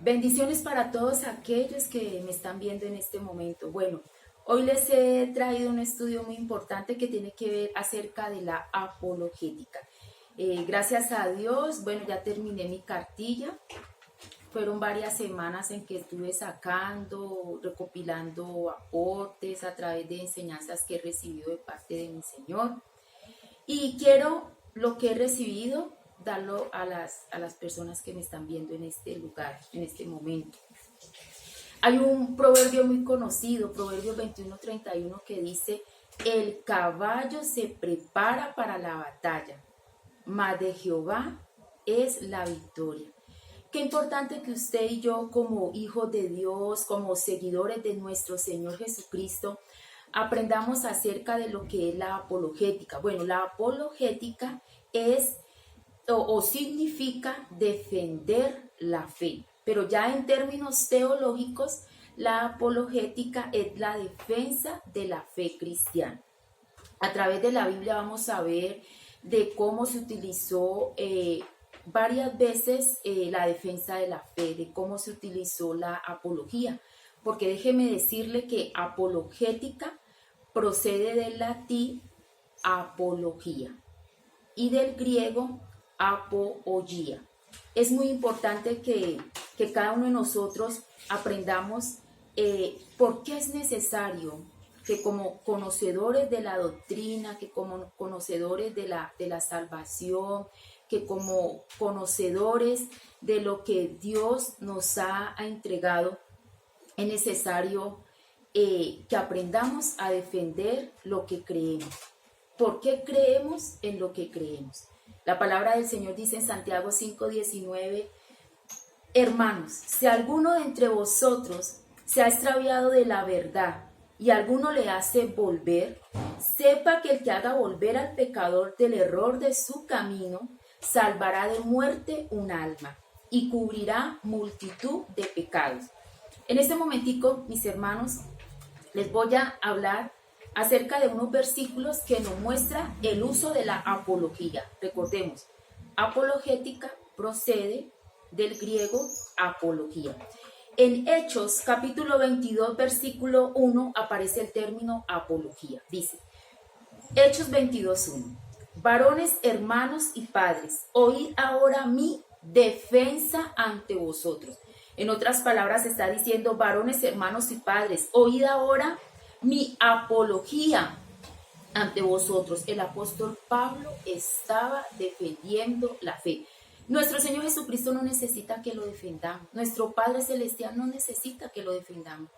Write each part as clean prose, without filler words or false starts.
Bendiciones para todos aquellos que me están viendo en este momento. Bueno, hoy les he traído un estudio muy importante que tiene que ver acerca de la apologética. Gracias a Dios, bueno, ya terminé mi cartilla. Fueron varias semanas en que estuve sacando, recopilando aportes a través de enseñanzas que he recibido de parte de mi Señor. Y quiero lo que he recibido darlo a las personas que me están viendo en este lugar, en este momento. Hay un proverbio muy conocido, Proverbios 21:31, que dice: el caballo se prepara para la batalla, mas de Jehová es la victoria. Qué importante que usted y yo, como hijos de Dios, como seguidores de nuestro Señor Jesucristo, aprendamos acerca de lo que es la apologética. Bueno, la apologética es o significa defender la fe, pero ya en términos teológicos, la apologética es la defensa de la fe cristiana. A través de la Biblia vamos a ver de cómo se utilizó varias veces la defensa de la fe, de cómo se utilizó la apología, porque déjeme decirle que apologética procede del latín apología y del griego apología. Es muy importante que cada uno de nosotros aprendamos por qué es necesario que como conocedores de la doctrina, que como conocedores de la salvación, que como conocedores de lo que Dios nos ha entregado, es necesario que aprendamos a defender lo que creemos. ¿Por qué creemos en lo que creemos? La palabra del Señor dice en Santiago 5:19: hermanos, si alguno de entre vosotros se ha extraviado de la verdad y alguno le hace volver, sepa que el que haga volver al pecador del error de su camino, salvará de muerte un alma y cubrirá multitud de pecados. En este momentico, mis hermanos, les voy a hablar acerca de unos versículos que nos muestra el uso de la apología. Recordemos, apologética procede del griego apología. En Hechos capítulo 22 versículo 1 aparece el término apología. Dice, Hechos 22:1: varones, hermanos y padres, oíd ahora mi defensa ante vosotros. En otras palabras está diciendo, varones, hermanos y padres, oíd ahora mi apología ante vosotros. El apóstol Pablo estaba defendiendo la fe. Nuestro Señor Jesucristo no necesita que lo defendamos. Nuestro Padre Celestial no necesita que lo defendamos.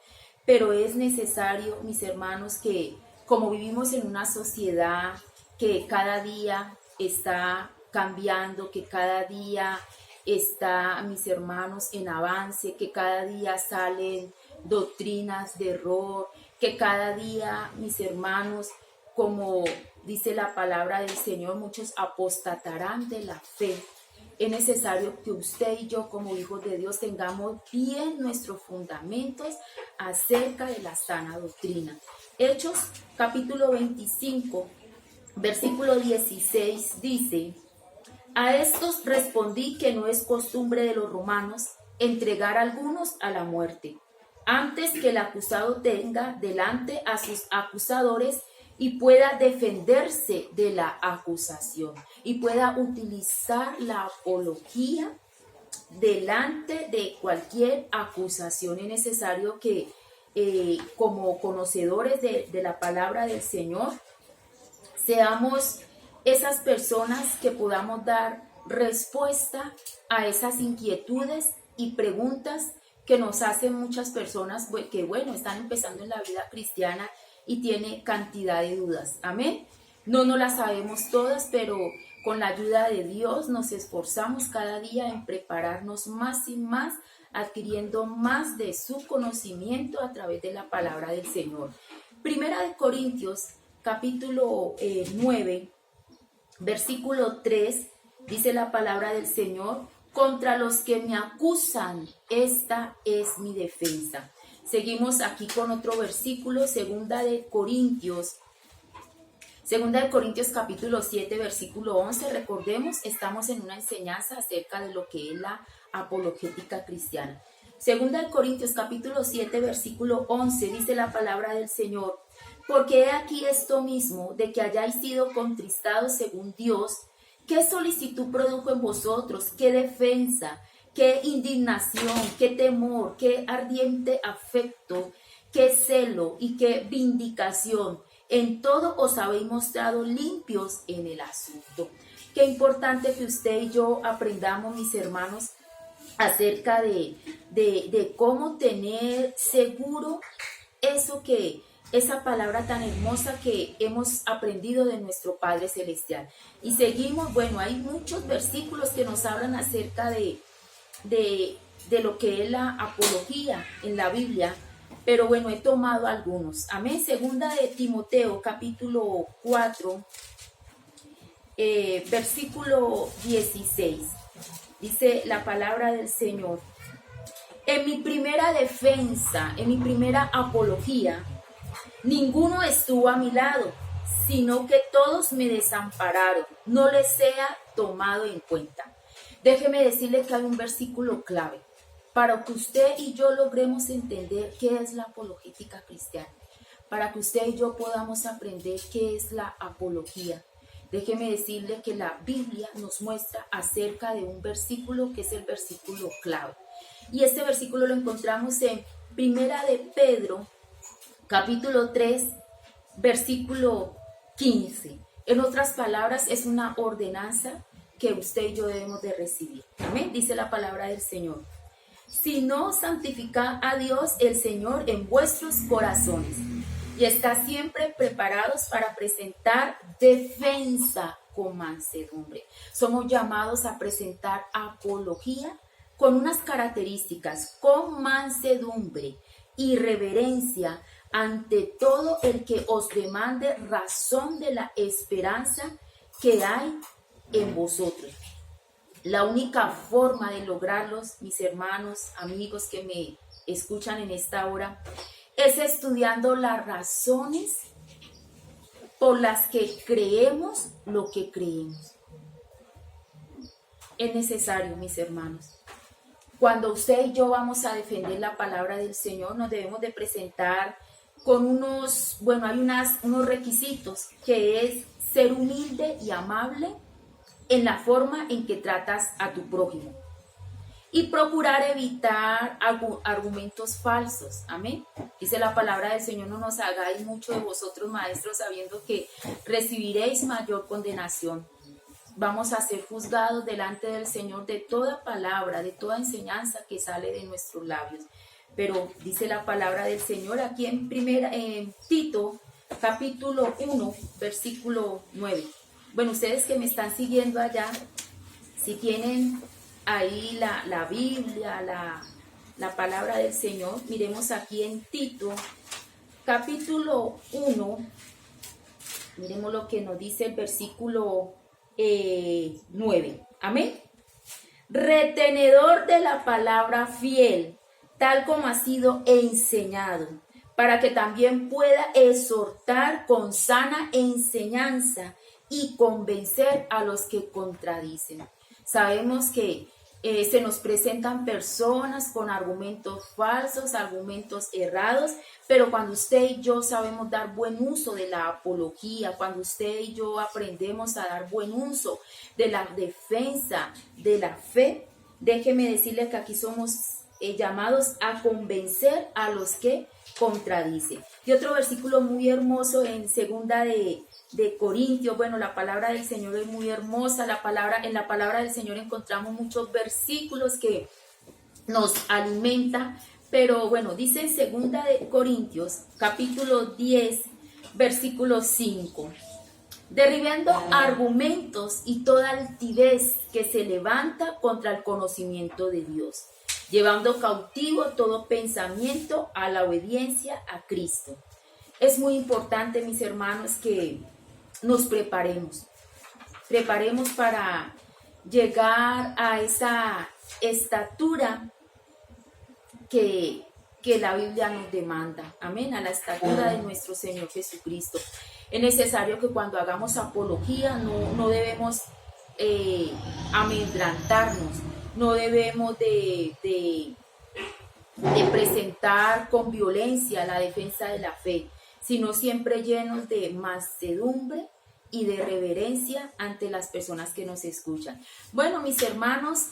Pero es necesario, mis hermanos, que como vivimos en una sociedad que cada día está cambiando, que cada día está, mis hermanos, en avance, que cada día salen doctrinas de error, que cada día, mis hermanos, como dice la palabra del Señor, muchos apostatarán de la fe. Es necesario que usted y yo, como hijos de Dios, tengamos bien nuestros fundamentos acerca de la sana doctrina. Hechos capítulo 25, versículo 16 dice: a estos respondí que no es costumbre de los romanos entregar a algunos a la muerte, antes que el acusado tenga delante a sus acusadores y pueda defenderse de la acusación y pueda utilizar la apología delante de cualquier acusación. Es necesario que como conocedores de la palabra del Señor seamos esas personas que podamos dar respuesta a esas inquietudes y preguntas que nos hacen muchas personas que, bueno, están empezando en la vida cristiana y tiene cantidad de dudas. Amén. No las sabemos todas, pero con la ayuda de Dios nos esforzamos cada día en prepararnos más y más, adquiriendo más de su conocimiento a través de la palabra del Señor. Primera de Corintios, capítulo 9, versículo 3, dice la palabra del Señor: contra los que me acusan, esta es mi defensa. Seguimos aquí con otro versículo, Segunda de Corintios capítulo 7, versículo 11. Recordemos, estamos en una enseñanza acerca de lo que es la apologética cristiana. Segunda de Corintios capítulo 7 versículo 11 dice la palabra del Señor: porque he aquí esto mismo, de que hayáis sido contristados según Dios, qué solicitud produjo en vosotros, qué defensa, qué indignación, qué temor, qué ardiente afecto, qué celo y qué vindicación. En todo os habéis mostrado limpios en el asunto. Qué importante que usted y yo aprendamos, mis hermanos, acerca de cómo tener seguro esa palabra tan hermosa que hemos aprendido de nuestro Padre Celestial. Y seguimos, bueno, hay muchos versículos que nos hablan acerca de lo que es la apología en la Biblia, pero bueno, he tomado algunos. Amén. Segunda de Timoteo, capítulo 4, versículo 16. Dice la palabra del Señor: en mi primera defensa, en mi primera apología, ninguno estuvo a mi lado, sino que todos me desampararon, no les sea tomado en cuenta. Déjeme decirle que hay un versículo clave para que usted y yo logremos entender qué es la apologética cristiana, para que usted y yo podamos aprender qué es la apología. Déjeme decirle que la Biblia nos muestra acerca de un versículo que es el versículo clave. Y este versículo lo encontramos en Primera de Pedro, capítulo 3, versículo 15. En otras palabras, es una ordenanza que usted y yo debemos de recibir. Amén. Dice la palabra del Señor: si no, santificad a Dios el Señor en vuestros corazones, y está siempre preparados para presentar defensa con mansedumbre. Somos llamados a presentar apología con unas características: con mansedumbre y reverencia ante todo el que os demande razón de la esperanza que hay en vosotros. La única forma de lograrlos, mis hermanos, amigos que me escuchan en esta hora, es estudiando las razones por las que creemos lo que creemos. Es necesario, mis hermanos. Cuando usted y yo vamos a defender la palabra del Señor, nos debemos de presentar con unos requisitos, que es ser humilde y amable en la forma en que tratas a tu prójimo, y procurar evitar argumentos falsos. Amén. Dice la palabra del Señor: no nos hagáis mucho de vosotros, maestros, sabiendo que recibiréis mayor condenación. Vamos a ser juzgados delante del Señor de toda palabra, de toda enseñanza que sale de nuestros labios. Pero dice la palabra del Señor aquí en Tito, capítulo 1, versículo 9. Bueno, ustedes que me están siguiendo allá, si tienen ahí la Biblia, la palabra del Señor, miremos aquí en Tito, capítulo 1, miremos lo que nos dice el versículo 9. Amén. Retenedor de la palabra fiel, tal como ha sido enseñado, para que también pueda exhortar con sana enseñanza y convencer a los que contradicen. Sabemos que se nos presentan personas con argumentos falsos, argumentos errados, pero cuando usted y yo sabemos dar buen uso de la apología, cuando usted y yo aprendemos a dar buen uso de la defensa de la fe, déjeme decirle que aquí somos llamados a convencer a los que contradicen. Y otro versículo muy hermoso en segunda de Corintios. Bueno, la palabra del Señor es muy hermosa. En la palabra del Señor encontramos muchos versículos que nos alimentan. Pero bueno, dice en segunda de Corintios, capítulo 10, versículo 5. Derribando argumentos y toda altivez que se levanta contra el conocimiento de Dios, llevando cautivo todo pensamiento a la obediencia a Cristo. Es muy importante, mis hermanos, que nos preparemos para llegar a esa estatura que la Biblia nos demanda. Amén, a la estatura de nuestro Señor Jesucristo. Es necesario que cuando hagamos apología no debemos amedrantarnos, no debemos de de presentar con violencia la defensa de la fe, sino siempre llenos de mansedumbre y de reverencia ante las personas que nos escuchan. Bueno, mis hermanos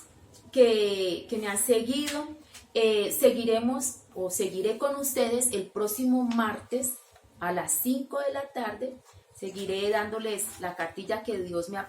que me han seguido, seguiré con ustedes el próximo martes a las 5 de la tarde. Seguiré dándoles la cartilla que Dios me ha